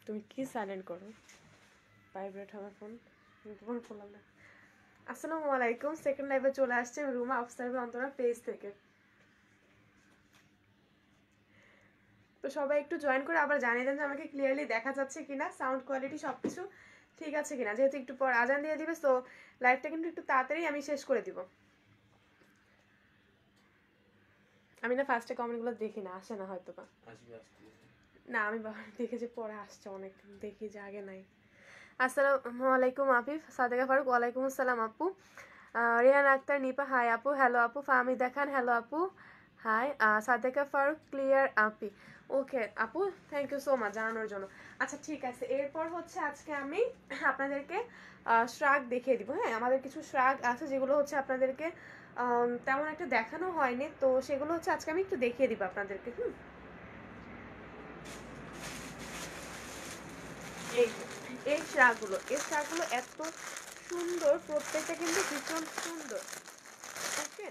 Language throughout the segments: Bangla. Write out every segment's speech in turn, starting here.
তুমি কি সাইলেন্ট করো? ভাইব্রেট আমার ফোন, ফোন করলাম না। আসসালামু আলাইকুম, সেকেন্ড লাইভে চলে আসছে রুমা অফসাইভ অন্তরা পেজ থেকে। তো সবাই একটু জয়েন করে আবার জানিয়ে দেন যে আমাকে ক্লিয়ারলি দেখা যাচ্ছে কিনা, সাউন্ড কোয়ালিটি সব কিছু ঠিক আছে কিনা। যেহেতু একটু পর আজান দিয়ে দিবে, তো লাইভটা কিন্তু একটু তাড়াতাড়ি আমি শেষ করে দিব। আমি না ফার্স্টে কমেন্টগুলো দেখি না, আসে না হয়তো বা। না আমি দেখেছি পরে আসছে অনেক, দেখি যে আগে নাই। আসসালামু আলাইকুম আফিফ, সাদেকা ফারুক ওয়ালাইকুম আসসালাম আপু, রেহান আক্তার নিপা হাই আপু, হ্যালো আপু, ফাহমিদা খান হ্যালো আপু, হাই, সাদেকা ফারুক ক্লিয়ার আপি, ওকে আপু, থ্যাংক ইউ সো মাচ জানানোর জন্য। আচ্ছা ঠিক আছে, এরপর হচ্ছে আজকে আমি আপনাদেরকে শ্রাগ দেখিয়ে দিব। হ্যাঁ, আমাদের কিছু শ্রাগ আছে যেগুলো হচ্ছে আপনাদেরকে তেমন একটা দেখানো হয়নি, তো সেগুলো হচ্ছে আজকে আমি একটু দেখিয়ে দিব আপনাদেরকে। এই শ্রাগগুলো এত সুন্দর, প্রত্যেকটা কিন্তু ভীষণ সুন্দর। ওকে,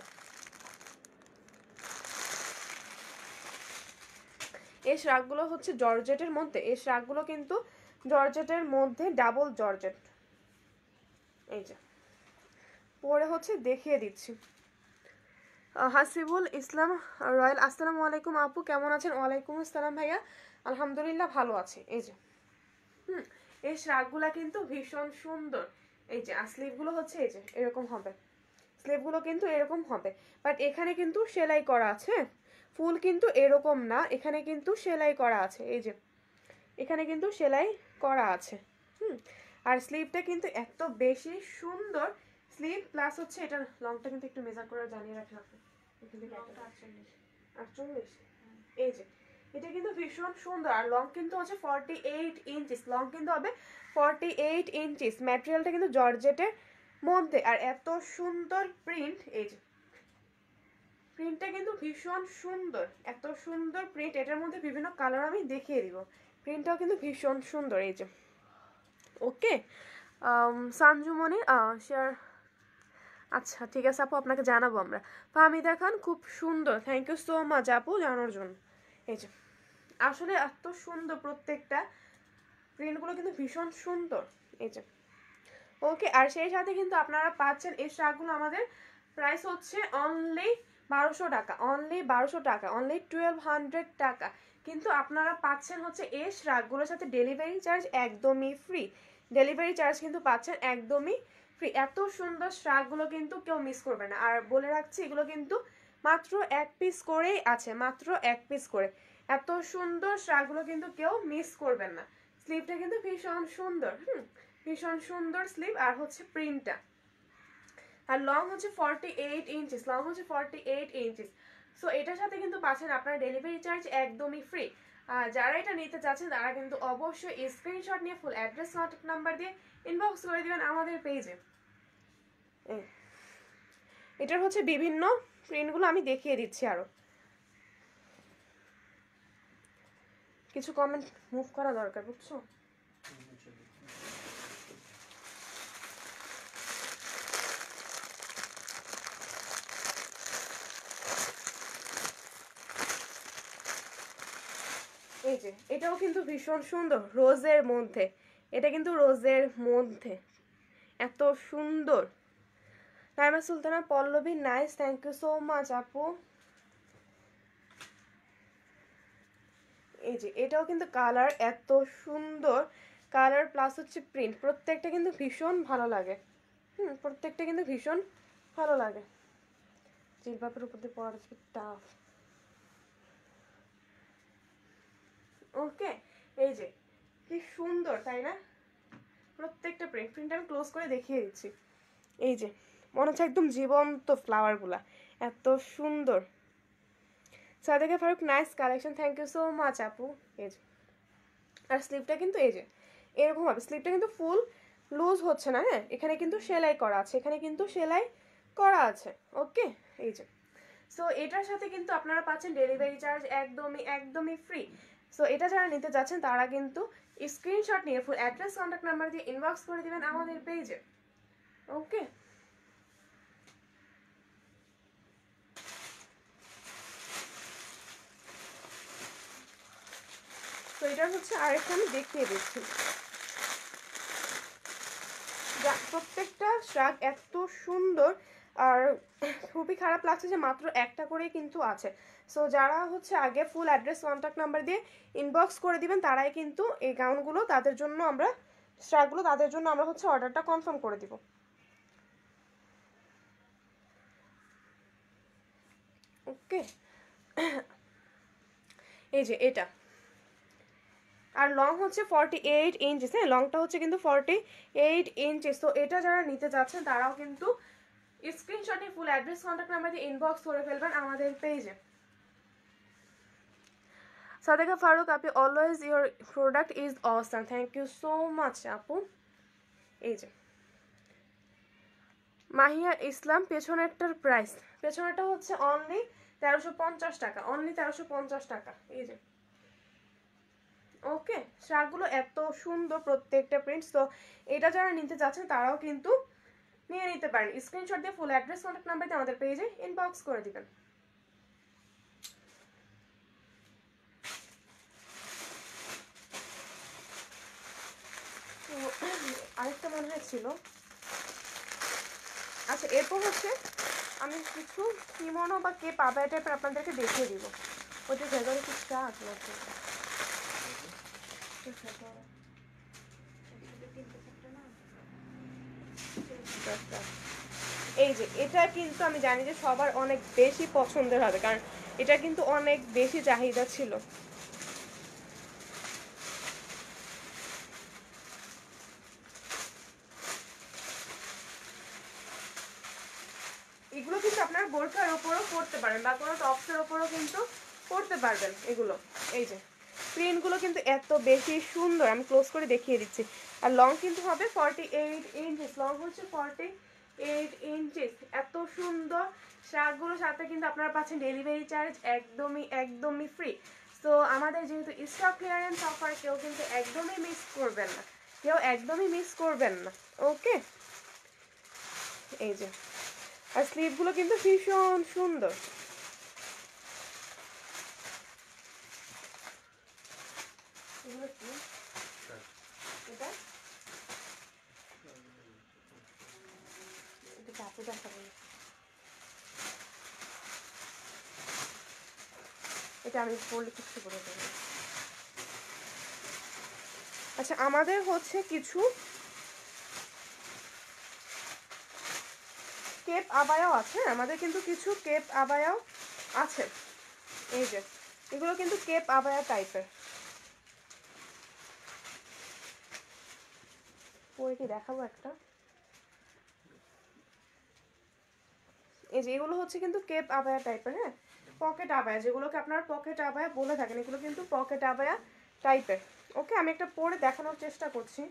এই শ্রাগগুলো হচ্ছে জর্জেটের মধ্যে, এই শ্রাগগুলো কিন্তু জর্জেটের মধ্যে, ডাবল জর্জেট। এই যে পরে হচ্ছে দেখিয়ে দিচ্ছি। হাসিবুল ইসলাম রয়্যাল, আসসালামু আলাইকুম আপু, কেমন আছেন? ওয়ালাইকুম আসসালাম ভাইয়া, আলহামদুলিল্লাহ ভালো আছি। এই যে এই শ্রাগগুলা কিন্তু ভীষণ সুন্দর। এই যে আর স্লিভগুলো হচ্ছে এই যে এরকম হবে, স্লিভগুলো কিন্তু এরকম হবে, বাট এখানে কিন্তু সেলাই করা আছে, ফুল কিন্তু এরকম না, এখানে কিন্তু সেলাই করা আছে। এই যে এখানে কিন্তু সেলাই করা আছে। আর স্লিভটা কিন্তু এত বেশি সুন্দর স্লিভ, প্লাস হচ্ছে এটা লংটা কিন্তু একটু মেজার করে জানিয়ে রাখলাম আপনি, এখান থেকে 48। এই যে এটা কিন্তু ভীষণ সুন্দর, আর লং কিন্তু হচ্ছে 48 ইঞ্চিস, লং কিন্তু হবে 48 ইঞ্চিস। ম্যাটেরিয়ালটা কিন্তু জর্জেটের মধ্যে, আর এত সুন্দর প্রিন্ট। এই যে প্রিন্টটা কিন্তু ভীষণ সুন্দর, এত সুন্দর প্রিন্ট, এটার মধ্যে বিভিন্ন কালার আমি দেখিয়ে দিব। প্রিন্টটাও কিন্তু ভীষণ সুন্দর। এই যে ওকে, সানজুমনি শেয়ার, আচ্ছা ঠিক আছে আপু, আপনাকে জানাবো আমরা। ফাহমিদা খান খুব সুন্দর, থ্যাংক ইউ সো মাচ আপু জানানোর জন্য। এই যে আসলে এত সুন্দর, প্রত্যেকটা প্রিন্টগুলো কিন্তু ভীষণ সুন্দর। এই যে ওকে, আর সেই সাথে কিন্তু আপনারা পাচ্ছেন এই শাকগুলো, আমাদের প্রাইস হচ্ছে অনলি 1200 টাকা, অনলি 1200 টাকা, অনলি 1200 টাকা। কিন্তু আপনারা পাচ্ছেন হচ্ছে এই শাকগুলোর সাথে ডেলিভারি চার্জ একদমই ফ্রি, ডেলিভারি চার্জ কিন্তু পাচ্ছেন একদমই ফ্রি। এত সুন্দর শাকগুলো কিন্তু কেউ মিস করবে না। আর বলে রাখছি, এগুলো কিন্তু মাত্র 1 পিস করেই আছে, মাত্র 1 পিস করে। এত সুন্দর শাকগুলো কিন্তু কেউ মিস করবেন না। স্লিভটা কিন্তু ভীষণ সুন্দর, ভীষণ সুন্দর স্লিভ, আর হচ্ছে প্রিন্টটা, আর লং হচ্ছে 48 ইঞ্চিস, লং হচ্ছে 48 ইঞ্চিস। সো এটার সাথে কিন্তু পাচ্ছেন আপনার ডেলিভারি চার্জ একদমই ফ্রি। আর যারা এটা নিতে চাচ্ছেন তারা কিন্তু অবশ্যই স্ক্রিনশট নিয়ে ফুল অ্যাড্রেস, কন্ট্যাক্ট নাম্বার দিয়ে ইনবক্স করে দিবেন আমাদের পেজে। এটার হচ্ছে বিভিন্ন প্রিন্টগুলো আমি দেখিয়ে দিচ্ছি। আরো কিছু কমেন্ট মুভ করা দরকার, বুঝছো? এই যে এটাও কিন্তু ভীষণ সুন্দর, রোজের মধ্যে, এটা কিন্তু রোজের মধ্যে, এত সুন্দর। Naima Sultana Pallabi, nice, thank you so much আপু। এই যে এটাও কিন্তু কালার এত সুন্দর, কালার প্লাস হচ্ছে প্রিন্ট, প্রত্যেকটা কিন্তু ভীষণ ভালো লাগে। প্রত্যেকটা কিন্তু ভীষণ ভালো লাগে। জিলবাবের উপর দিয়ে পড়া টাফ। ওকে, এই যে কি সুন্দর, তাই না? প্রত্যেকটা প্রিন্ট আমি ক্লোজ করে দেখিয়ে দিচ্ছি। এই যে মনে হচ্ছে একদম জীবন্ত ফ্লাওয়ারগুলা, এত সুন্দর। Sadeka Faruk, nice collection, thank you so much আপু। এই যে আর স্লিভটা কিন্তু এই যে এরকম হবে, স্লিভটা কিন্তু ফুল লুজ হচ্ছে না। হ্যাঁ, এখানে কিন্তু সেলাই করা আছে, এখানে কিন্তু সেলাই করা আছে। ওকে, এই যে সো এটার সাথে কিন্তু আপনারা পাচ্ছেন ডেলিভারি চার্জ একদমই একদমই ফ্রি। সো এটা যারা নিতে যাচ্ছেন তারা কিন্তু স্ক্রিনশট নিয়ে ফুল অ্যাড্রেস, কন্ট্যাক্ট নাম্বার দিয়ে ইনবক্স করে দিবেন আমাদের পেজে। ওকে, তো এটা হচ্ছে আরেকটা আমি দেখিয়ে দিচ্ছি। প্রত্যেকটা শ্রাগ এত সুন্দর, আর খুবই খারাপ লাগছে যে মাত্র একটা করেই কিন্তু আছে। সো যারা হচ্ছে আগে ফুল অ্যাড্রেস কন্ট্যাক্ট নাম্বার দিয়ে ইনবক্স করে দিবেন তারাই কিন্তু এই গাউনগুলো তাদের জন্য আমরা শ্রাগগুলো তাদের জন্য আমরা হচ্ছে অর্ডারটা কনফার্ম করে দিব। ওকে, এই যে এটা, আর লং হচ্ছে 48 ইঞ্চিস। হ্যাঁ, লংটা হচ্ছে কিন্তু 48 ইঞ্চিস। তো এটা যারা নিতে যাচ্ছেন তারাও কিন্তু স্ক্রিনশটে ফুল অ্যাড্রেস কন্ট্যাক্ট নাম্বার দিয়ে ইনবক্স করে ফেলবেন আমাদের পেজে। সাদেকা ফারুক আপু, always your product is awesome, thank you so much আপু। এই যে মাহিয়া ইসলাম, পেছনেরটার প্রাইস, পেছনেরটা হচ্ছে অনলি 1350 টাকা, অনলি 1350 টাকা। এই যে ওকে, শার্টগুলো এত সুন্দর প্রত্যেকটা প্রিন্টস। তো এটা যারা নিতে যাচ্ছেন তারাও কিন্তু নিয়ে নিতে পারেন। স্ক্রিনশট দিয়ে ফুল অ্যাড্রেস কন্ট্যাক্ট নাম্বার দিয়ে আমাদের পেজে ইনবক্স করে দিবেন। তো আরেকটা মনে হয় ছিল। আচ্ছা, এরপর হচ্ছে আমি কিছু কিমোনো বা কে পাবা টাইপের আপনাদেরকে দেখিয়ে দিব। ওটা ভেতরে কিছু শার্ট আছে। এই যে এটা কিন্তু আমি জানি যে সবার অনেক বেশি পছন্দের হবে, কারণ এটা কিন্তু অনেক বেশি চাহিদা ছিল। এগুলো কিন্তু আপনারা বোরকার ওপরও পরতে পারেন বা কোনো টপসের ওপরও কিন্তু পরতে পারবেন এগুলো। এই যে প্রিন্টগুলো কিন্তু এত বেশি সুন্দর, আমি ক্লোজ করে দেখিয়ে দিচ্ছি। আর লং কিন্তু হবে 48 ইঞ্চিস, লং হচ্ছে 48 ইঞ্চিস। এত সুন্দর শার্টগুলোর সাথে কিন্তু আপনারা পাচ্ছেন ডেলিভারি চার্জ একদমই ফ্রি। তো আমাদের যেহেতু স্টক ক্লিয়ারেন্স অফার, কেউ কিন্তু একদমই মিস করবেন না, কেউ একদমই মিস করবেন না। ওকে, এই যে আর স্লিভগুলো কিন্তু ভীষণ সুন্দর। এগুলো কি? এটা এটা কাপড় দেখাবো, এটা আমি পরলে কিছু করে দেবো। আচ্ছা, আমাদের হচ্ছে কিছু কেপ আবায়াও আছে, আমাদের কিন্তু কিছু কেপ আবায়াও আছে। এই যে এগুলো কিন্তু কেপ আবায়া টাইপের। পরে কি দেখাবো একটা। এই যে এগুলো হচ্ছে কিন্তু কেপ আবায়া টাইপের। হ্যাঁ, পকেট আবায়া, যেগুলোকে আপনারা পকেট আবায়া বলে থাকেন, এগুলো কিন্তু পকেট আবায়া টাইপের। ওকে, আমি একটা পরে দেখানোর চেষ্টা করছি।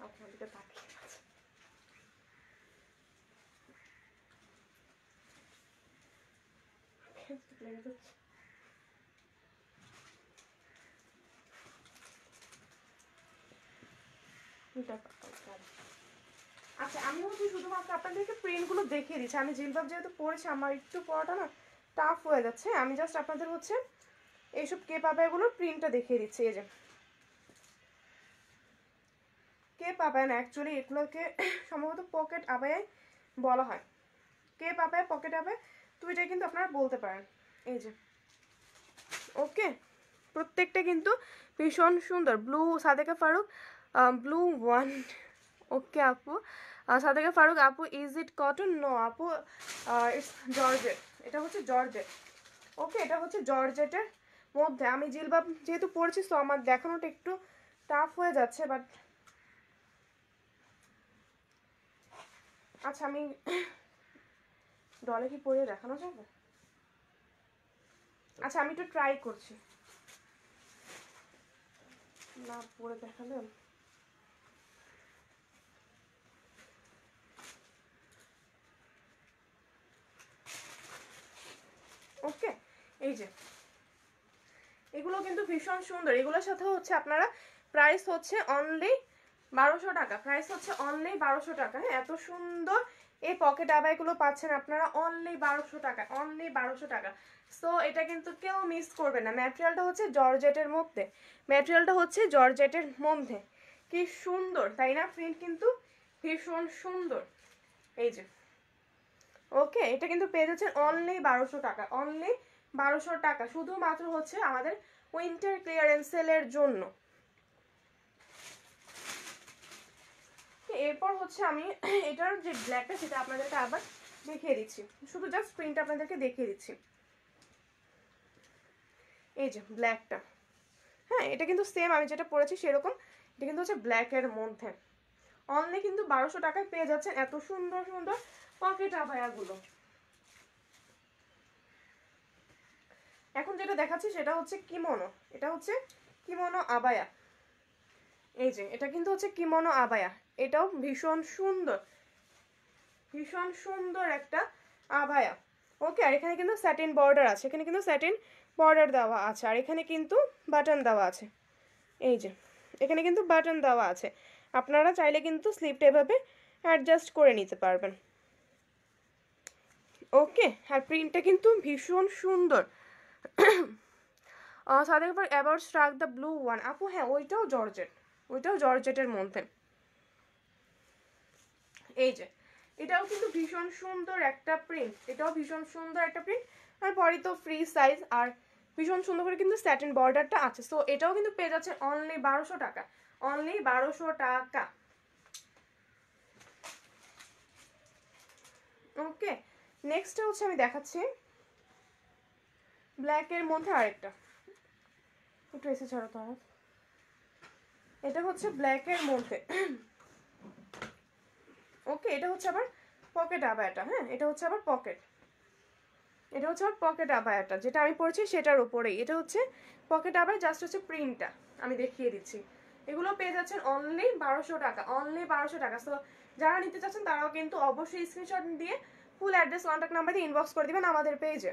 আপনাদেরকে তাকিয়ে আছে। আচ্ছা, আমি হচ্ছে শুধুমাত্র আপনাদেরকে প্রিন্টগুলো দেখিয়ে দিচ্ছি। আমি জিলবাব যেহেতু পরেছি, আমার একটু পড়াটা না টাফ হয়ে যাচ্ছে। আমি জাস্ট আপনাদের হচ্ছে এইসব কেপ আবায়াগুলোর প্রিন্টটা দেখিয়ে দিচ্ছি। এই যে কেপ আবায়া না, অ্যাকচুয়ালি এগুলোকে সম্ভবত পকেট আবায়াই বলা হয়। কেপ আবায়া, পকেট আবায়া দুইটাই কিন্তু আপনারা বলতে পারেন। এই যে ওকে, প্রত্যেকটা কিন্তু ভীষণ সুন্দর। Blue Sadeka Faruk, blue one. Okay আপু, সাদেকা ফারুক আপু, ইজ ইট কটন? নো আপু, ইটস জর্জেট। এটা হচ্ছে জর্জেট। ওকে, এটা হচ্ছে জর্জেটের মধ্যে। আমি জিলবাব যেহেতু পড়েছি, তো আমার দেখানোটা একটু টাফ হয়ে যাচ্ছে, বাট আচ্ছা, আমি ডলে কি পরে দেখানো যাবে? আচ্ছা, আমি একটু ট্রাই করছি, না পরে দেখালে। ওকে, এই যে এগুলো কিন্তু ভীষণ সুন্দর। এগুলোর সাথে হচ্ছে আপনারা প্রাইস হচ্ছে অনলি 1200 টাকা, প্রাইস হচ্ছে অনলি 1200 টাকা। হ্যাঁ, এত সুন্দর এই পকেট আবাইগুলো পাচ্ছেন আপনারা অনলি 1200 টাকা, অনলি 1200 টাকা। সো এটা কিন্তু কেউ মিস করবে না। ম্যাটেরিয়ালটা হচ্ছে জর্জেটের মধ্যে, ম্যাটেরিয়ালটা হচ্ছে জর্জেটের মধ্যে। কি সুন্দর তাই না? প্রিন্ট কিন্তু ভীষণ সুন্দর। এই যে ওকে, এটা কিন্তু পেয়ে যাচ্ছেন অনলি 1200 টাকা, অনলি 1200 টাকা, শুধুমাত্র হচ্ছে আমাদের উইন্টার ক্লিয়ারেন্স সেলের জন্য। এরপর হচ্ছে আমি এটার যে ব্ল্যাকটা সেটা আপনাদেরকে আবার দেখিয়ে দিচ্ছি, শুধু জাস্ট প্রিন্ট আপনাদেরকে দেখিয়ে দিচ্ছি। এই যে ব্ল্যাকটা, হ্যাঁ এটা কিন্তু সেম আমি যেটা পরেছি সেরকম, এটা কিন্তু হচ্ছে ব্ল্যাকের মধ্যে। অনলি কিন্তু 1200 টাকায় পেয়ে যাচ্ছেন এত সুন্দর সুন্দর পকেট আবায়াগুলো। এখন যেটা দেখাচ্ছি সেটা হচ্ছে কিমোনো, এটা হচ্ছে কিমোনো আবায়া। এই যে এটা কিন্তু হচ্ছে কিমোনো আবায়া, এটাও ভীষণ সুন্দর, ভীষণ সুন্দর একটা আবায়া। ওকে, আর এখানে কিন্তু স্যাটিন বর্ডার আছে, এখানে কিন্তু স্যাটিন বর্ডার দেওয়া আছে, আর এখানে কিন্তু বাটন দেওয়া আছে। এই যে এখানে কিন্তু বাটন দেওয়া আছে, আপনারা চাইলে কিন্তু স্লিপটা এভাবে অ্যাডজাস্ট করে নিতে পারবেন। ওকে, আর প্রিন্টটা কিন্তু ভীষণ সুন্দর। সাথে এবার about struck the blue one, আপু হ্যাঁ ওইটাও জর্জেট, ওইটাও জর্জেটের মধ্যে। এই যে এটাও কিন্তু ভীষণ সুন্দর একটা প্রিন্ট, এটাও ভীষণ সুন্দর একটা প্রিন্ট, আর পরে তো ফ্রি সাইজ, আর ভীষণ সুন্দর করে কিন্তু স্যাটিন বর্ডারটা আছে। সো এটাও কিন্তু পেয়ে যাচ্ছে অনলি 1200 টাকা, অনলি 1200 টাকা। ওকে, নেক্সটটা হচ্ছে আমি দেখাচ্ছি ব্ল্যাকের মধ্যে আরেকটা, একটু এসে ছাড়ো তো আমার। এটা হচ্ছে ব্ল্যাকের মধ্যে। ওকে, এটা হচ্ছে আবার পকেট আবায়াটা। হ্যাঁ, এটা হচ্ছে আবার পকেট, এটা হচ্ছে আবার পকেট আবায়াটা, যেটা আমি পরেছি সেটার উপরেই। এটা হচ্ছে পকেট আবায়া, জাস্ট হচ্ছে প্রিন্টটা আমি দেখিয়ে দিচ্ছি। এগুলো পেয়ে যাচ্ছেন অনলি 1200 টাকা, অনলি 1200 টাকা। সো যারা নিতে চাচ্ছেন তারাও কিন্তু অবশ্যই স্ক্রিনশট দিয়ে ফুল অ্যাড্রেস কন্ট্যাক্ট নাম্বার দিয়ে ইনবক্স করে দিবেন আমাদের পেজে।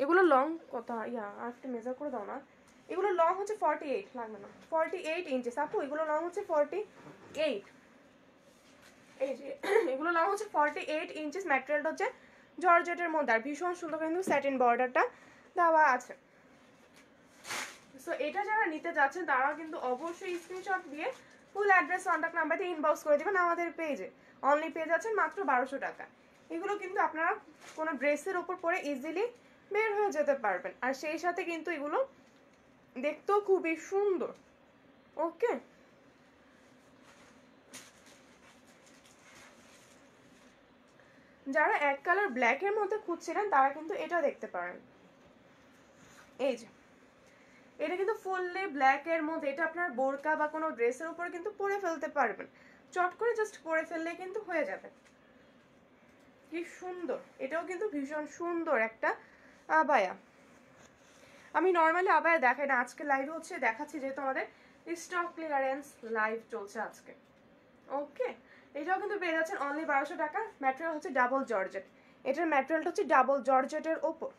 এগুলো লং কত ইয়া আর একটু মেজার করে দাও না। এগুলো লং হচ্ছে 48, লাগবে না 48 ইঞ্চেস আপু, এগুলো লং হচ্ছে 48। এই যে এগুলো লং হচ্ছে 48 ইঞ্চেস, ম্যাটেরিয়ালটা হচ্ছে জর্জেটের মধ্যে, আর ভীষণ সুন্দর কিন্তু স্যাটিন বর্ডারটা দেওয়া আছে। সো এটা যারা নিতে যাচ্ছেন তারা কিন্তু অবশ্যই স্ক্রিনশট দিয়ে ফুল অ্যাড্রেস কন্ট্যাক্ট নাম্বার দিয়ে ইনবক্স করে দেবেন আমাদের পেজে। অনলি পেয়ে যাচ্ছেন মাত্র 1200 টাকা। এগুলো কিন্তু আপনারা কোনো ড্রেসের উপর পরে ইজিলি বের হয়ে যেতে পারবেন, আর সেই সাথে কিন্তু এগুলো দেখতেও খুবই সুন্দর। ওকে, যারা এক কালার ব্ল্যাকের মধ্যে খুঁজছিলেন তারা কিন্তু এটা দেখতে পারেন। এই যে এটা কিন্তু ফুললি ব্ল্যাকের মধ্যে, এটা আপনার বোরকা বা কোনো ড্রেসের উপর কিন্তু পরে ফেলতে পারবেন, চট করে জাস্ট পরে ফেললে কিন্তু হয়ে যাবে। কি সুন্দর, এটাও কিন্তু ভীষণ সুন্দর একটা আবায়া। আমি নর্মালি আবায়া দেখাই না, আজকে লাইভে হচ্ছে দেখাচ্ছি, যেহেতু আমাদের স্টক ক্লিয়ারেন্স লাইভ চলছে আজকে। ওকে, এটাও কিন্তু পেয়ে যাচ্ছেন অনলি 1200 টাকা। ম্যাটেরিয়াল হচ্ছে ডাবল জর্জেট, এটার ম্যাটেরিয়ালটা হচ্ছে ডাবল জর্জেটের ওপর।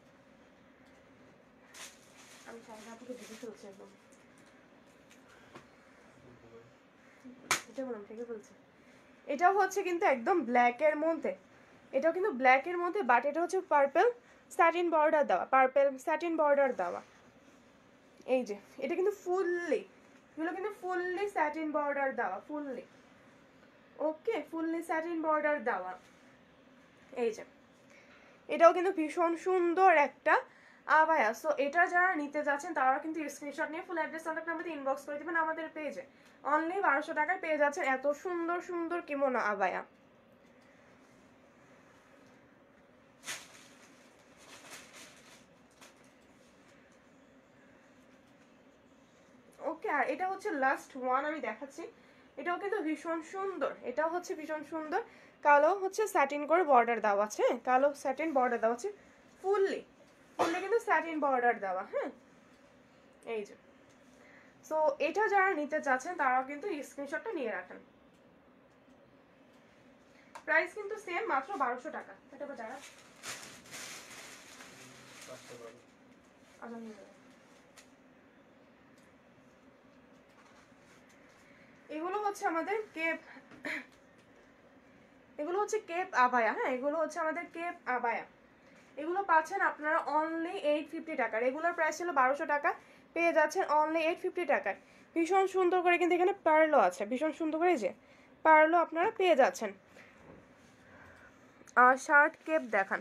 আমি চাইলে আপনাকে দেখে ফেলছি একদম, এটা বললাম ঠিকই বলছি। এটাও হচ্ছে কিন্তু একদম ব্ল্যাকের মধ্যে, এটাও কিন্তু ব্ল্যাকের মধ্যে, বাট এটা হচ্ছে পার্পল স্যাটিন বর্ডার দেওয়া, পার্পল স্যাটিন বর্ডার দেওয়া। এই যে এটা কিন্তু ফুললি, এগুলো কিন্তু ফুললি স্যাটিন বর্ডার দেওয়া, ফুললি। ওকে, ফুললি স্যাটিন বর্ডার দেওয়া। এই যে এটাও কিন্তু ভীষণ সুন্দর একটা আবায়া। সো এটা যারা নিতে যাচ্ছেন তারা কিন্তু স্ক্রিনশট নিয়ে ফুল অ্যাড্রেস কন্ট্যাক্ট নাম্বার দিয়ে ইনবক্স করে দিবেন আমাদের পেজে। অনলি 1200 টাকায় পেয়ে যাচ্ছেন এত সুন্দর সুন্দর কিমোনো আবায়া। ওকে, আর এটা হচ্ছে লাস্ট ওয়ান আমি দেখাচ্ছি, এটাও কিন্তু ভীষণ সুন্দর, এটাও হচ্ছে ভীষণ সুন্দর। কালো হচ্ছে স্যাটিন করে বর্ডার দেওয়া আছে, কালো স্যাটিন বর্ডার দেওয়া আছে, ফুললি ফুললি কিন্তু স্যাটিন বর্ডার দেওয়া। হ্যাঁ, এই যে সো এটা যারা নিতে চাচ্ছেন তারাও কিন্তু স্ক্রিনশটটা নিয়ে রাখেন। প্রাইস কিন্তু সেম, মাত্র 1200 টাকা। এটা যারা এগুলো হচ্ছে আমাদের কেপ, এগুলো হচ্ছে কেপ আবায়া। হ্যাঁ, এগুলো হচ্ছে আমাদের কেপ আবায়া। এগুলো পাচ্ছেন আপনারা অনলি 850 টাকা। রেগুলার প্রাইস ছিল 1200 টাকা, পেয়ে যাচ্ছেন অনলি 850 টাকায়। ভীষণ সুন্দর করে কিন্তু এখানে পার্লও আছে, ভীষণ সুন্দর করে যে পার্লও আপনারা পেয়ে যাচ্ছেন। আর শার্ট কেপ দেখান,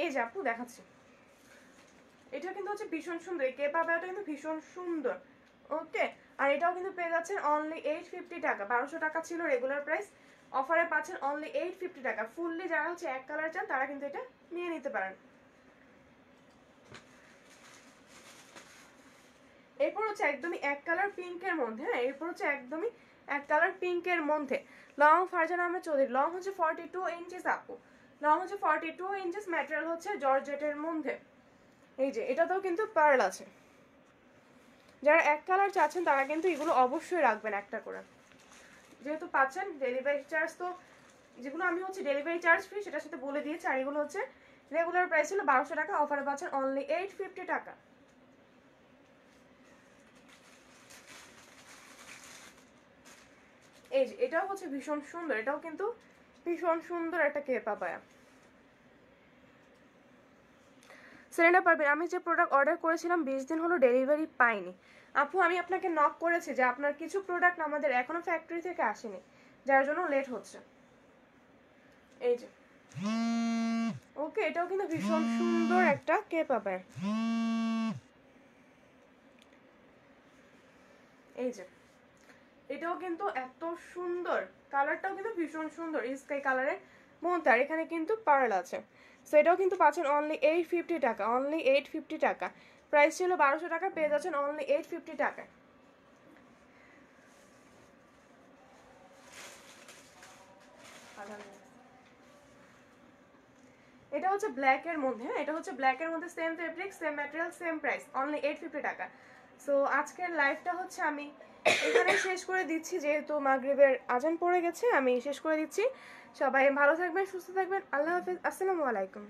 এই যে আপু দেখাচ্ছি, এটা কিন্তু হচ্ছে ভীষণ সুন্দর, এই কেপ আবায়াটা কিন্তু ভীষণ সুন্দর। ওকে, আর এটাও কিন্তু পেয়ে যাচ্ছেন অনলি 850 টাকা। 1200 টাকা ছিল রেগুলার প্রাইস, অফারে পাচ্ছেন অনলি 850 টাকা। ফুললি যারা হচ্ছে এক কালার চান তারা কিন্তু এটা নিয়ে নিতে পারেন। এরপর হচ্ছে একদমই এক কালার পিঙ্কের মধ্যে। হ্যাঁ, এরপর হচ্ছে একদমই এক কালার পিঙ্কের মধ্যে লং ফারজানা আহমেদ চৌধুরী। লং হচ্ছে 42 ইঞ্চিস আপু, লং হচ্ছে 42 ইঞ্চিস, ম্যাটেরিয়াল হচ্ছে জর্জেটের মধ্যে। এই যে এটাতেও কিন্তু পার্ল আছে। যারা এক কালার চাচ্ছেন তারা কিন্তু এগুলো অবশ্যই রাখবেন একটা করে, যেহেতু পাচ্ছেন ডেলিভারি চার্জ। তো যেগুলো আমি হচ্ছে ডেলিভারি চার্জ ফ্রি সেটার সাথে বলে দিয়েছি। আর এগুলো হচ্ছে রেগুলার প্রাইস ছিল 1200 টাকা, অফারে পাচ্ছেন অনলি 850 টাকা। এই যে এটাও হচ্ছে ভীষণ সুন্দর, এটাও কিন্তু ভীষণ সুন্দর একটা কেপ আবায়া। সেরেনা পারবেন, আমি যে প্রোডাক্ট অর্ডার করেছিলাম 20 দিন হলো ডেলিভারি পাইনি। আপু আমি আপনাকে নক করেছি যে আপনার কিছু প্রোডাক্ট আমাদের এখনো ফ্যাক্টরি থেকে আসেনি, যার জন্য লেট হচ্ছে। এই যে ওকে, এটাও কিন্তু ভীষণ সুন্দর একটা কেপ আবায়া। এই যে এটাও কিন্তু এত সুন্দর, কালারটাও কিন্তু ভীষণ সুন্দর, স্কাই কালারের মধ্যে। আর এখানে কিন্তু পার্ল আছে। সো এটাও কিন্তু পাচ্ছেন অনলি 850 টাকা, অনলি 850 টাকা। প্রাইস ছিল 1200 টাকা, পেয়ে যাচ্ছেন অনলি 850 টাকায়। এটা হচ্ছে ব্ল্যাকের মধ্যে। এটা হচ্ছে ব্ল্যাকের মধ্যে, same fabric, same material, same price, only 850 টাকা। সো আজকের লাইভটা হচ্ছে আমি এখানে শেষ করে দিচ্ছি, যেহেতু মাগরিবের আজান পড়ে গেছে, আমি শেষ করে দিচ্ছি। সবাই ভালো থাকবেন, সুস্থ থাকবেন, আল্লাহ হাফেজ, আসসালামু আলাইকুম।